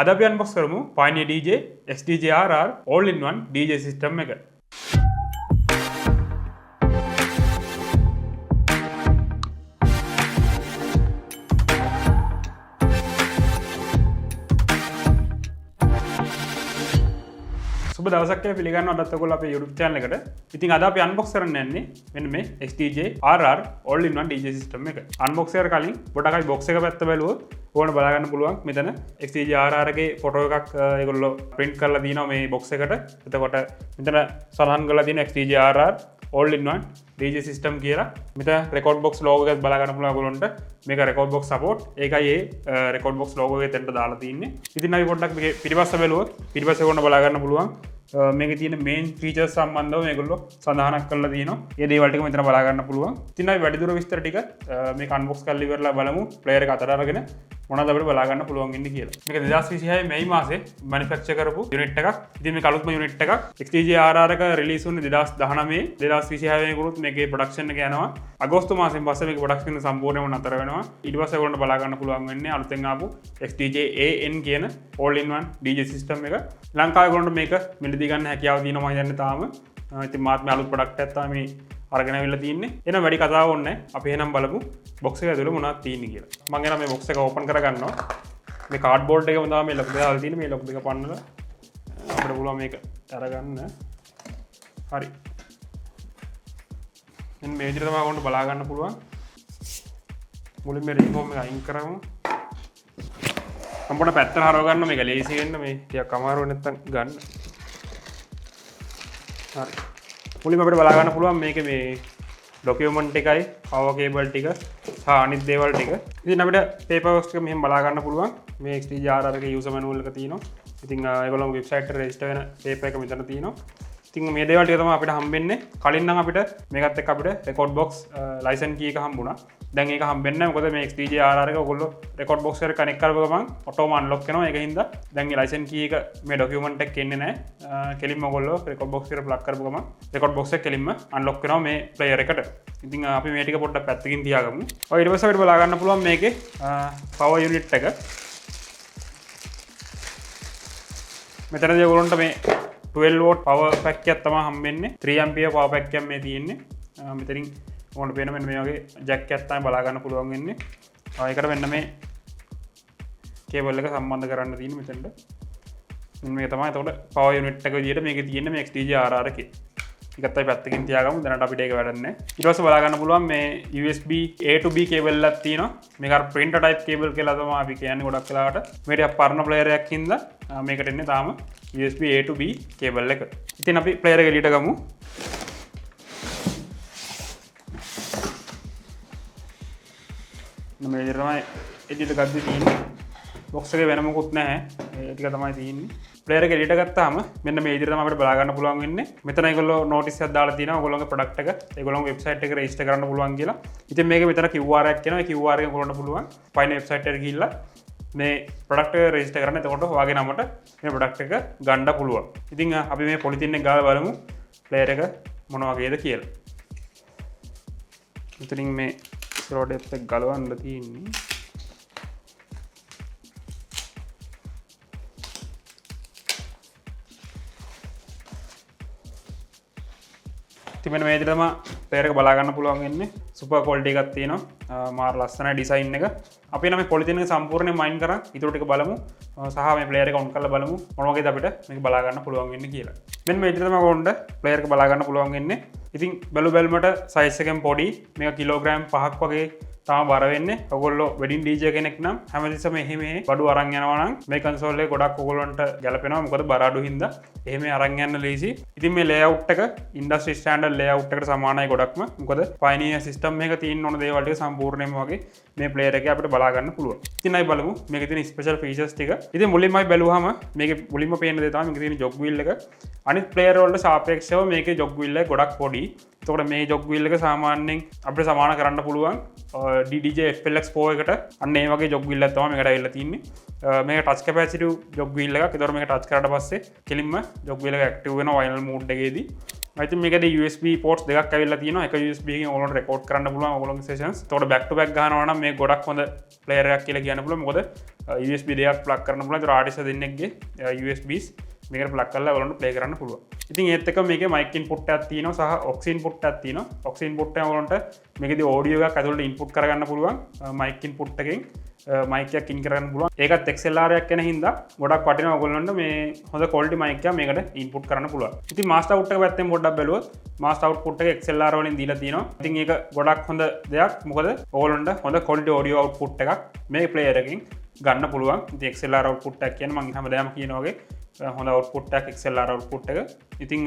අද අපි අන්බොක්ස් කරමු Pioneer DJ XDJ RR all-in-one DJ system එක. සුබ දවසක් කියලා පිළිගන්නවා අදත් ඔයගොල්ලෝ අපේ YouTube channel එකට. ඉතින් අද අපි unbox කරන්න යන්නේ මෙන්න මේ XDJ RR all-in-one DJ system එක. unbox කරලා කලින් පොඩක් අපි box එක පැත්ත බැලුවොත් ඕන බලා ගන්න පුළුවන්. මෙතන XDJ RR එකේ ෆොටෝ එකක් ඒගොල්ලෝ print කරලා දිනවා මේ box එකට. එතකොට මෙතන සලහන් කරලා දින XDJ RR all-in-one DJ system කියලා. මෙතන record box logo එකත් බලා ගන්න පුළුවන් ඔයගොල්ලන්ට. මේක record box support. ඒකයි ඒ record box logo එක එතනට දාලා තින්නේ. ඉතින් අපි පොඩ්ඩක් මේකේ පිටිපස්ස බැලුවොත් පිටිපස්සේ ඕන බලා ගන්න පුළුවන්. මේක තියෙන මේන් ෆීචර්ස් සම්බන්ධව මේගොල්ලෝ සඳහනක් කරලා තියෙනවා. ඒ දේවල් ටික මෙතන බලා ගන්න පුළුවන්. ඉතින් අපි වැඩිදුර විස්තර ටික මේක අන්බොක්ස් කරලා ඉවරලා බලමු. ප්ලේයර් එක අතර අරගෙන මොනවද අපිට බලා ගන්න පුළුවන් ඉන්නේ කියලා. මේක 2026 මැයි මාසේ මැනුෆැක්චර් කරපු යුනිට් එකක්. ඉතින් මේක අලුත්ම යුනිට් එකක්. XDJ RR එක රිලීස් වුණේ 2019 2026 වෙනිකුත් මේකේ ප්‍රොඩක්ෂන් එක යනවා. අගෝස්තු මාසෙන් පස්සේ මේක ප්‍රොඩක්ෂන් සම්පූර්ණයෙන්ම නතර වෙනවා. ඊට පස්සේ ඔයගොල්ලන්ට බලා ගන්න පුළුවන් වෙන්නේ අලුතෙන් ආපු XDJ AN කියන all-in-one DJ system එක. ලංකාවේ ඔයගොල්ලන්ට මේක මිලදී ගන්න හැකියාව තියෙනවා මම හිතන්නේ තාම. ඉතින් මාත් මේ අලුත් ප්‍රොඩක්ට් එකක් තමයි අරගෙන අවිල්ලා තින්නේ. එහෙනම් වැඩි කතාවක් ඕනේ නැහැ. අපි එහෙනම් බලමු බොක්ස් එක ඇතුලේ මොනවද තියෙන්නේ කියලා. මම එහෙනම් මේ බොක්ස් එක ඕපන් කරගන්නවා. මේ කාඩ්බෝඩ් එකම තමයි මේ ලොකු දෙක දාලා තියෙන්නේ. මේ ලොකු දෙක පන්නලා අපිට පුළුවන් මේක අරගන්න. හරි. මෙන්න මේ විදිහට තමයි ඔයගොල්ලන්ට බලා ගන්න පුළුවන්. මුලින්ම මේ රිමෝට් එක අයින් කරමු. සම්පූර්ණ පැත්තට හරව ගන්න මේක ලේසි වෙන්න මේ ටිකක් අමාරු නැත්තම් ගන්න. හරි. මුලින්ම අපිට බලා ගන්න පුළුවන් මේකේ මේ ડોකියුමන්ට් එකයි පවර් කේබල් ටික සහ අනිත් දේවල් ටික. ඉතින් අපිට පේපර් වර්ක්ස් එක මෙහෙම බලා ගන්න පුළුවන්. මේ XDJ RR එකේ යූසර් මැනුවල් එක තියෙනවා. ඉතින් ඒගොල්ලෝගේ වෙබ්සයිට් එකට රෙජිස්ටර් වෙන පේපර් එක මෙතන තියෙනවා. ඉතින් මේ දේවල් ටික තමයි අපිට හම්බෙන්නේ. කලින් නම් අපිට මේකත් එක්ක අපිට රෙකෝඩ් බොක්ස් ලයිසන් කී එක හම්බුණා. දැන් ඒක හම්බෙන්නේ නැහැ. මොකද මේ XDJ RR එක ඔයගොල්ලෝ රෙකෝඩ් බොක්ස් එකට කනෙක්ට් කරපුව ගමන් ඔටෝම අන්ලොක් වෙනවා. ඒක හින්දා දැන් මේ ලයිසන් කී එක මේ ડોකියුමන්ට් එක එන්නේ නැහැ. කෙලින්ම ඔයගොල්ලෝ රෙකෝඩ් බොක්ස් එකට ප්ලග් කරපුව ගමන් රෙකෝඩ් බොක්ස් එක කෙලින්ම අන්ලොක් වෙනවා මේ ප්ලේයර් එකට. ඉතින් අපි මේ ටික පොඩ්ඩක් පැත්තකින් තියාගමු. ඔය ඊට පස්සේ අපිට බලා ගන්න පුළුවන් මේකේ පවර් යුනිට් එක. මෙතනදී ඔයගොල්ලන්ට මේ 12 watt power pack එකක් තමයි හම්බෙන්නේ. 3 ampere power pack එකක් මේ තියෙන්නේ. මෙතනින් ඕන පේන මෙන්න මේ වගේ ජැක් එකක් තමයි බලා ගන්න පුළුවන් වෙන්නේ. ඒකට මෙන්න මේ කේබල් එක සම්බන්ධ කරන්න තියෙන්නේ මෙතනට. මෙන්න මේක තමයි එතකොට power unit එක විදියට මේකේ තියෙන්නේ මේ XDJ RR එකේ. ඒකත් අපි පැත්තකින් තියාගමු. දැනට අපිට ඒක වැඩක් නැහැ. ඊට පස්සේ බලා ගන්න පුළුවන් මේ USB A to B cable එකක් තියෙනවා. මේක අර printer type කේබල් කියලා තමයි අපි කියන්නේ ගොඩක් වෙලාවට. මේක ටිකක් පරණ ප්ලේයර් එකක් හින්දා මේකට එන්නේ තාම USB A to B cable එක. ඉතින් අපි ප්ලේයර් එක එළියට ගමු. මේ විදිහට තමයි එළියට ගද්දි තියෙන්නේ. බොක්ස් එකේ වෙන මොකුත් නැහැ. ඒ ටික තමයි තියෙන්නේ. ප්ලේයර් එක එළියට ගත්තාම මෙන්න මේ විදිහට තමයි අපිට බලා ගන්න පුළුවන් වෙන්නේ. මෙතන ඒගොල්ලෝ නෝටිස් එකක් දාලා තියෙනවා. ඔයගොල්ලෝගේ ප්‍රොඩක්ට් එක ඒගොල්ලෝගේ වෙබ්සයිට් එකේ රෙජිස්ටර් කරන්න පුළුවන් කියලා. ඉතින් මේකේ මෙතන QR එකක් කියනවා. ඒ QR එකෙන් ඔයගොල්ලන්ට පුළුවන් Pioneer වෙබ්සයිට් එකට ගිහිල්ලා මේ ප්‍රොඩක්ට් එක රෙජිස්ටර් කරන්න. එතකොට ඔයාගේ නමට මේ ප්‍රොඩක්ට් එක ගන්න පුළුවන්. ඉතින් අපි මේ පොලිතින් එක ගාලා බලමු ප්ලේයර් එක මොන වගේද කියලා. මෙතනින් මේ රෝඩ් එක ගලවන්න තියෙන්නේ. මෙන්න මේ විදිහට තමයි ප්ලේයර් එක බලා ගන්න පුළුවන් වෙන්නේ. සුපර් ක්වොලිටි එකක් තියෙනවා. මාර ලස්සනයි ඩිසයින් එක. අපි නම් මේ පොලිතින් එක සම්පූර්ණයෙන් මයින් කරා. ඊටු ටික බලමු. සහ මේ ප්ලේයර් එක ඔන් කරලා බලමු මොන වගේද අපිට මේක බලා ගන්න පුළුවන් වෙන්නේ කියලා. මෙන්න මේ විදිහට තමයි කොහොමද ප්ලේයර් එක බලා ගන්න පුළුවන් වෙන්නේ. ඉතින් බැලුමට සයිස් එකෙන් පොඩි. මේක කිලෝග්‍රෑම් 5ක් වගේ තමයි බර වෙන්නේ. ඔයගොල්ලෝ වෙඩින් DJ කෙනෙක් නම් හැමතිස්සෙම එහෙම බඩු අරන් යනවා නම් මේ කන්සෝල් එක ගොඩක් ඔයගොල්ලන්ට ගැලපෙනවා. මොකද බර අඩු හින්දා එහෙම අරන් යන්න ලේසි. ඉතින් මේ ලේඅවුට් එක ඉන්ඩස්ට්‍රි ස්ටෑන්ඩඩ් ලේඅවුට් එකට සමානයි ගොඩක්ම. මොකද Pioneer සිස්ටම් එකක තියෙන ඕන දේවල් ටික සම්පූර්ණයෙන්ම වගේ මේ ප්ලේයර් එකේ අපිට බලා ගන්න පුළුවන්. ඉතින් අපි බලමු මේකේ තියෙන ස්පෙෂල් ෆීචර්ස් ටික. ඉතින් මුලින්ම අපි බැලුවාම මේකේ මුලින්ම පේන දේ තමයි මේකේ තියෙන ජොග් වීල් එක. අනිත් ප්ලේයර් වලට සාපේක්ෂව මේකේ ජොග් වීල් එක ගොඩක් පොඩි. එතකොට මේ ජොග් වීල් එක සාමාන්‍යයෙන් අපිට සමාන කරන්න පුළුවන් DDJ FLX Pro එකට. අන්න ඒ වගේ ජොග් වීල් එකක් තමයි මේකට ඇවිල්ලා තින්නේ. මේක ටච් කැපැසිටිව් ජොග් වීල් එකක්. ඒතකොට මේක ටච් කරාට පස්සේ කෙලින්ම ජොග් වීල් එක ඇක්ටිව් වෙනවා වයිනල් මෝඩ් එකේදී. ඉතින් මේකදී USB ports දෙකක් ඇවිල්ලා තියෙනවා. එක USB එකකින් ඔයගොල්ලන්ට රෙකෝඩ් කරන්න පුළුවන් ඔයගොල්ලන්ගේ sessions. ඒතකොට back to back ගහනවා නම් මේ ගොඩක් හොඳ player එකක් කියලා කියන්න පුළුවන්. මොකද USB දෙකක් plug කරන්න පුළුවන්. ඒතකොට artist දෙන්නෙක්ගේ USBs මේකට plug කරලා ඔයගොල්ලන්ට play කරන්න පුළුවන්. ඉතින් ඒත් එක්ක මේකේ mic input එකක් තියෙනවා සහ aux input එකක් තියෙනවා. aux input එක ඔයගොල්ලන්ට මේකේදී audio එකක් ඇතුළට input කරගන්න පුළුවන්. mic input එකෙන් mic එකක් in කරගන්න පුළුවන්. ඒකත් XLR එකක් වෙන හින්දා ගොඩක් වටිනවා ඔයගොල්ලන්ට මේ හොඳ quality mic එකක් මේකට input කරන්න පුළුවන්. ඉතින් master output එක පැත්තෙන් පොඩ්ඩක් බැලුවොත් master output එක XLR වලින් දීලා තියෙනවා. ඉතින් ඒක ගොඩක් හොඳ දෙයක්. මොකද ඔයගොල්ලන්ට හොඳ quality audio output එකක් මේ player එකකින් ගන්න පුළුවන්. ඉතින් XLR output එකක් කියන්නේ මම හැමදාම කියනවා වගේ හොඳ output එකක් XLR output එක. ඉතින්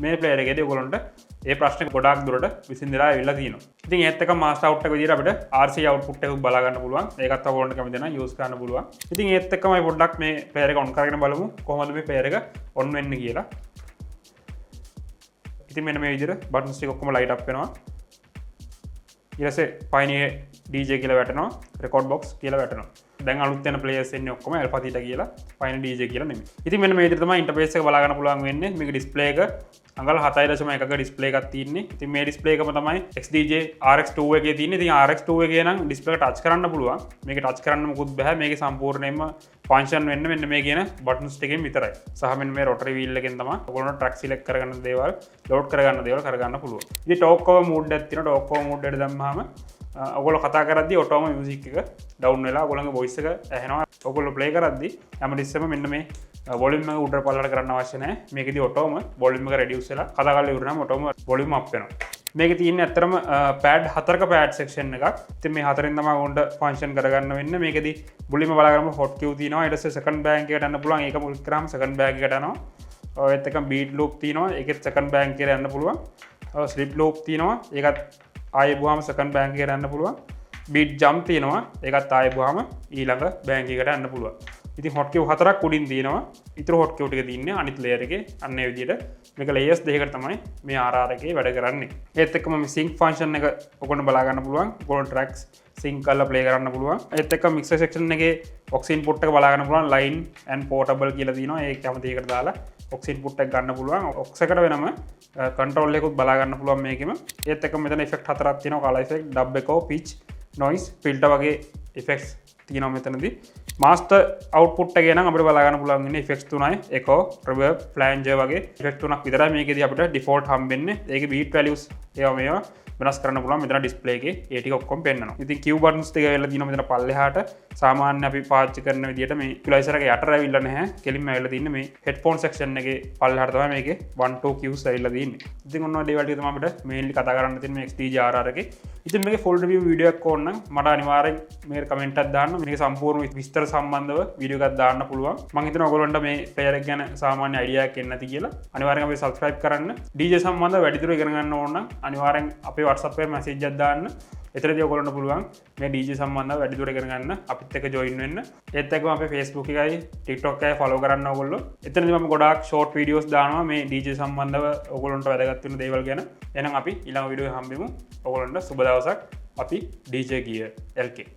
මේ player එකේදී ඔයගොල්ලන්ට ඒ ප්‍රශ්නේ ගොඩාක් දුරට විසඳලා ඇවිල්ලා තියෙනවා. ඉතින් ඒත් එක master output එක විදිහට අපිට RC output එකක් බලා ගන්න පුළුවන්. ඒකත් ඔයගොල්ලන්ට කැමති නම් use කරන්න පුළුවන්. ඉතින් ඒත් එක්කමයි පොඩ්ඩක් මේ player එක on කරගෙන බලමු කොහොමද මේ player එක on වෙන්නේ කියලා. ඉතින් මෙන්න මේ විදිහට buttons ටික ඔක්කොම light up වෙනවා. ඊට පස්සේ Pioneer DJ කියලා වැටෙනවා. record box කියලා වැටෙනවා. දැන් අලුත් වෙන players එන්නේ ඔක්කොම alpha theta කියලා Pioneer DJ කියලා නෙමෙයි. ඉතින් මෙන්න මේ විදිහට තමයි interface එක බලා ගන්න පුළුවන් වෙන්නේ. මේක display එක අඟල් 7.1ක display එකක් තියෙන්නේ. ඉතින් මේ display එකම තමයි XDJ RX2 එකේ තියෙන්නේ. ඉතින් RX2 එකේ නම් display එක touch කරන්න පුළුවන්. මේක touch කරන්න මොකුත් බෑ. මේකේ සම්පූර්ණයෙන්ම function වෙන්න මෙන්න මේ කියන buttons ටිකෙන් විතරයි. සහ මෙන්න මේ rotary wheel එකෙන් තමයි ඔයගොල්ලෝ track select කරගන්න දේවල්, load කරගන්න දේවල් කරගන්න පුළුවන්. ඉතින් talk over mode එකක් තියෙනවා. talk over mode එකට දැම්මහම ඔයගොල්ලෝ කතා කරද්දී ඔටෝම මියුසික් එක ඩවුන් වෙලා ඔයගොල්ලන්ගේ වොයිස් එක ඇහෙනවා. ඔයගොල්ලෝ ප්ලේ කරද්දී හැමතිස්සෙම මෙන්න මේ වොලියුම් එක උඩට පල්ලට කරන්න අවශ්‍ය නැහැ. මේකෙදි ඔටෝම වොලියුම් එක රෙඩියුස් වෙලා කතා කරලා ඉවරනම ඔටෝම වොලියුම් අප් වෙනවා. මේකේ තියෙන්නේ ඇත්තටම pad 4ක pad section එකක්. ඉතින් මේ හතරෙන් තමයි උන්ට function කරගන්න වෙන්නේ. මේකෙදි මුලින්ම බලාගන්න hot queue තියෙනවා. ඊට පස්සේ second bank එකට යන්න පුළුවන්. ඒක මුල් කරාම second bank එකට යනවා. ඒත් එකම beat loop තියෙනවා. ඒකෙත් second bank එකට යන්න පුළුවන්. slip loop තියෙනවා. ඒකත් ආයෙ බුවාම second bank එකට යන්න පුළුවන්. beat jump තියෙනවා. ඒකත් ආයෙ බුවාම ඊළඟ bank එකට යන්න පුළුවන්. ඉතින් hot queue හතරක් උඩින් තියෙනවා. ඊටර hot queue ටික තියෙන්නේ අනිත් layer එකේ. අන්න ඒ විදිහට මේක layers දෙකකට තමයි මේ RR එකේ වැඩ කරන්නේ. ඒත් එක්කම මේ sync function එක ඔයගොල්ලෝ බලා ගන්න පුළුවන්. ඔයගොල්ලෝ tracks sync කරලා play කරන්න පුළුවන්. ඒත් එක්ක mixer section එකේ aux input එක බලා ගන්න පුළුවන්. line and portable කියලා තියෙනවා. ඒක කැමති එකට දාලා aux input එක ගන්න පුළුවන්. aux එකට වෙනම control එකකුත් බලා ගන්න පුළුවන් මේකෙම. ඒත් එක්ක මෙතන effect හතරක් තියෙනවා. color effect, dub echo, pitch, noise, filter වගේ effects තියෙනවා මෙතනදී. master output එකේ නම් අපිට බලා ගන්න පුළුවන් ඉන්නේ effects තුනයි. echo, reverb, flanger වගේ effect තුනක් විතරයි මේකෙදී අපිට default හම්බෙන්නේ. ඒකේ beat values ඒවා මේවා වෙනස් කරන්න පුළුවන්. මෙතන display එකේ ඒ ටික ඔක්කොම පෙන්නනවා. ඉතින් Q buttons ටික වෙලා තියෙනවා මෙතන පල්ලෙහාට. සාමාන්‍ය අපි පාවිච්චි කරන විදිහට මේ equalizer එක යටට ඇවිල්ලා නැහැ. කෙලින්ම ඇවිල්ලා තින්නේ මේ headphone section එකේ පල්ලෙහාට තමයි මේකේ 1 2 Qs ඇවිල්ලා තින්නේ. ඉතින් ඔන්න ඔය දේවල් ටික තමයි අපිට mainly කතා කරන්න තියෙන්නේ මේ XDJ RR එකේ. ඉතින් මේකේ full review video එකක් ඕන නම් මට අනිවාර්යෙන් මේකට comment එකක් දාන්න. මේක සම්පූර්ණ විස්තර සම්බන්ධව video එකක් දාන්න පුළුවන්. මම හිතනවා ඔයගොල්ලන්ට මේ player එක ගැන සාමාන්‍ය idea එකක් එන්න නැති කියලා. අනිවාර්යෙන් අපි subscribe කරන්න. DJ සම්බන්ධව වැඩිදුර ඉගෙන ගන්න ඕන නම් අනිවාර්යෙන් අපේ WhatsApp එකේ message එකක් දාන්න. එතරදී ඔයගොල්ලන්ට පුළුවන් මේ DJ සම්බන්ධව වැඩිදුර ඉගෙන ගන්න අපිත් එක්ක join වෙන්න. ඒත් එක්කම අපේ Facebook එකයි TikTok එකයි follow කරන්න ඕගොල්ලෝ. එතනදී මම ගොඩාක් short videos දානවා මේ DJ සම්බන්ධව ඔයගොල්ලන්ට වැදගත් වෙන දේවල් ගැන. එහෙනම් අපි ඊළඟ වීඩියෝ එකේ හම්බෙමු. ඔයගොල්ලන්ට සුබ දවසක්. අපි DJ Gear LK